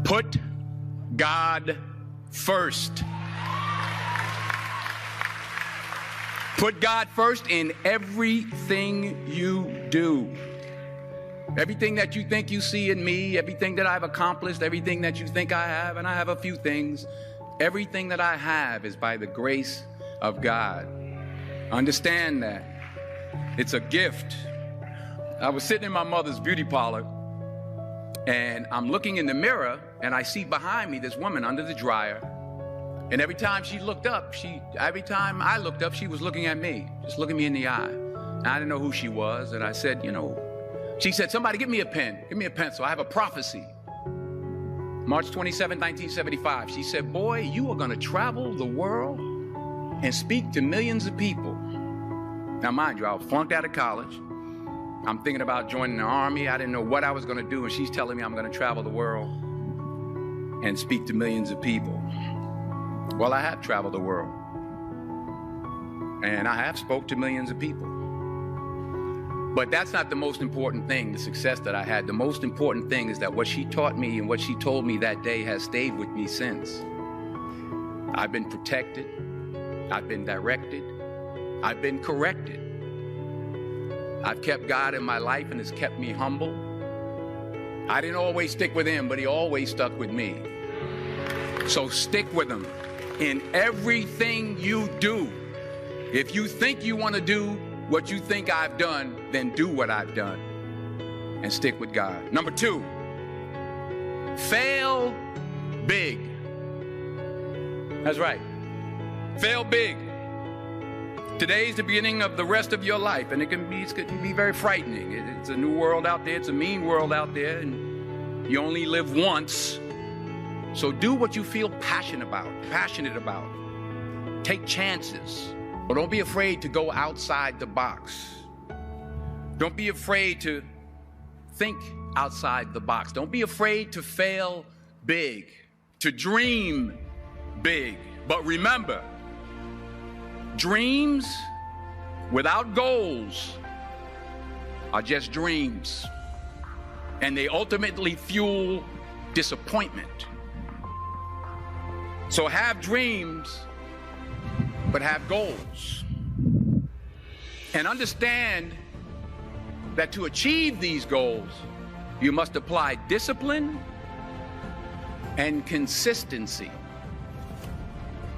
Put God first. Put God first in everything you do. Everything that you think you see in me, everything that I've accomplished, everything that you think I have, and I have a few things, everything that I have is by the grace of God. Understand that. It's a gift. I was sitting in my mother's beauty parlor, and I'm looking in the mirror, and I see behind me this woman under the dryer. And every time she looked up, every time I looked up, she was looking at me, just looking me in the eye. And I didn't know who she was, and I said, she said, somebody give me a pen, give me a pencil. I have a prophecy. March 27, 1975, she said, boy, you are going to travel the world and speak to millions of people. Now, mind you, I was flunked out of college. I'm thinking about joining the army. I didn't know what I was going to do, and she's telling me I'm going to travel the world and speak to millions of people. Well, I have traveled the world, and I have spoke to millions of people. But that's not the most important thing, the success that I had. The most important thing is that what she taught me and what she told me that day has stayed with me since. I've been protected. I've been directed. I've been corrected. I've kept God in my life, and it's kept me humble. I didn't always stick with him, but he always stuck with me. So stick with him in everything you do. If you think you want to do what you think I've done, then do what I've done and stick with God. Number 2, fail big. That's right. Fail big. Today's the beginning of the rest of your life, and it can be very frightening. It's a new world out there. It's a mean world out there, and you only live once. So do what you feel passionate about. Take chances. But don't be afraid to go outside the box. Don't be afraid to think outside the box. Don't be afraid to fail big, to dream big. But remember, dreams without goals are just dreams, and they ultimately fuel disappointment. So have dreams, but have goals. And understand that to achieve these goals, you must apply discipline and consistency.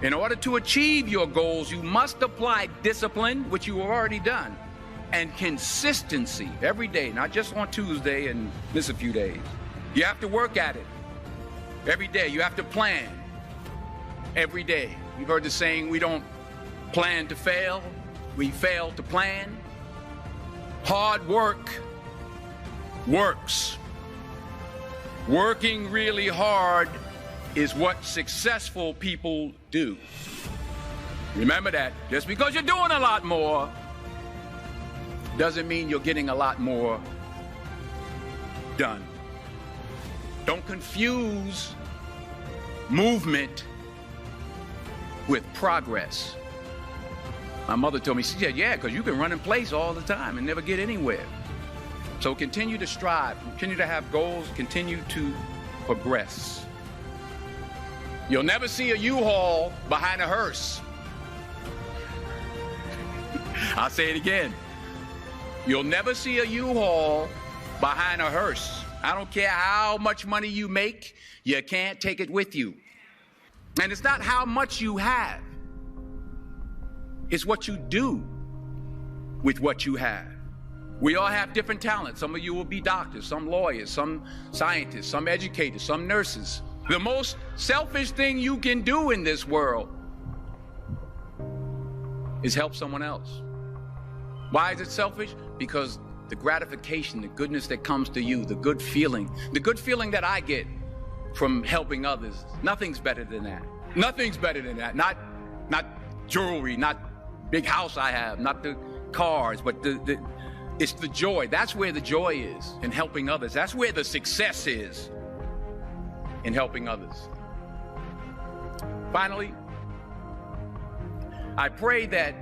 In order to achieve your goals, you must apply discipline, which you have already done, and consistency every day, not just on Tuesday and miss a few days. You have to work at it every day. You have to plan every day. You've heard the saying, we don't plan to fail, we fail to plan. Hard work works. Working really hard is what successful people do. Remember that. Just because you're doing a lot more doesn't mean you're getting a lot more done. Don't confuse movement with progress. My mother told me, she said, yeah, because you can run in place all the time and never get anywhere. So continue to strive, continue to have goals, continue to progress. You'll never see a U-Haul behind a hearse. I'll say it again. You'll never see a U-Haul behind a hearse. I don't care how much money you make, you can't take it with you. And it's not how much you have. It's what you do with what you have. We all have different talents. Some of you will be doctors, some lawyers, some scientists, some educators, some nurses. The most selfish thing you can do in this world is help someone else. Why is it selfish? Because the gratification, the goodness that comes to you, the good feeling that I get from helping others, nothing's better than that. Nothing's better than that. Not jewelry, not big house I have, not the cars, but it's the joy. That's where the joy is, in helping others. That's where the success is, in helping others. Finally, I pray that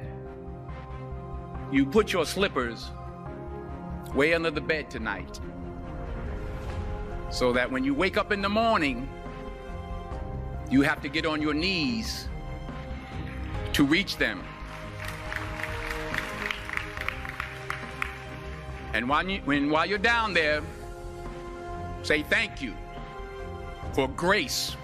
you put your slippers way under the bed tonight So that when you wake up in the morning, you have to get on your knees to reach them. And while you're down there, say thank you for grace.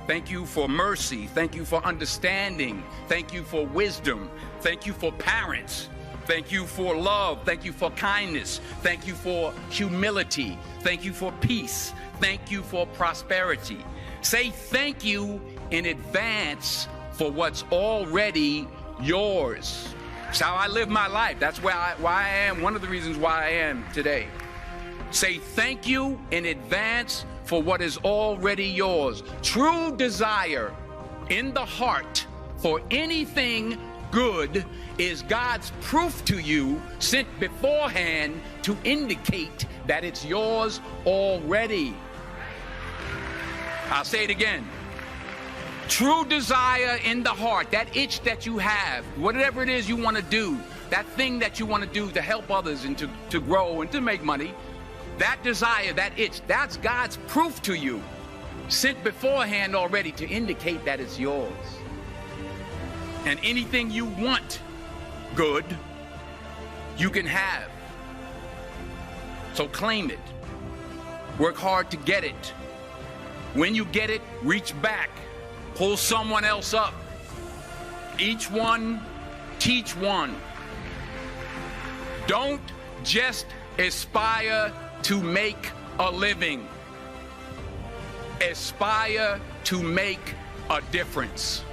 Thank you for mercy. Thank you for understanding. Thank you for wisdom. Thank you for parents. Thank you for love. Thank you for kindness. Thank you for humility. Thank you for peace. Thank you for prosperity. Say thank you in advance for what's already yours. It's how I live my life. That's why I am, one of the reasons why I am today. Say thank you in advance for what is already yours. True desire in the heart for anything good is God's proof to you, sent beforehand to indicate that it's yours already. I'll say it again. True desire in the heart, that itch that you have, whatever it is you want to do, that thing that you want to do to help others and to grow and to make money, that desire, that itch, that's God's proof to you, sent beforehand already to indicate that it's yours. And anything you want good, you can have. So claim it. Work hard to get it. When you get it, reach back. Pull someone else up. Each one, teach one. Don't just aspire to make a living. Aspire to make a difference.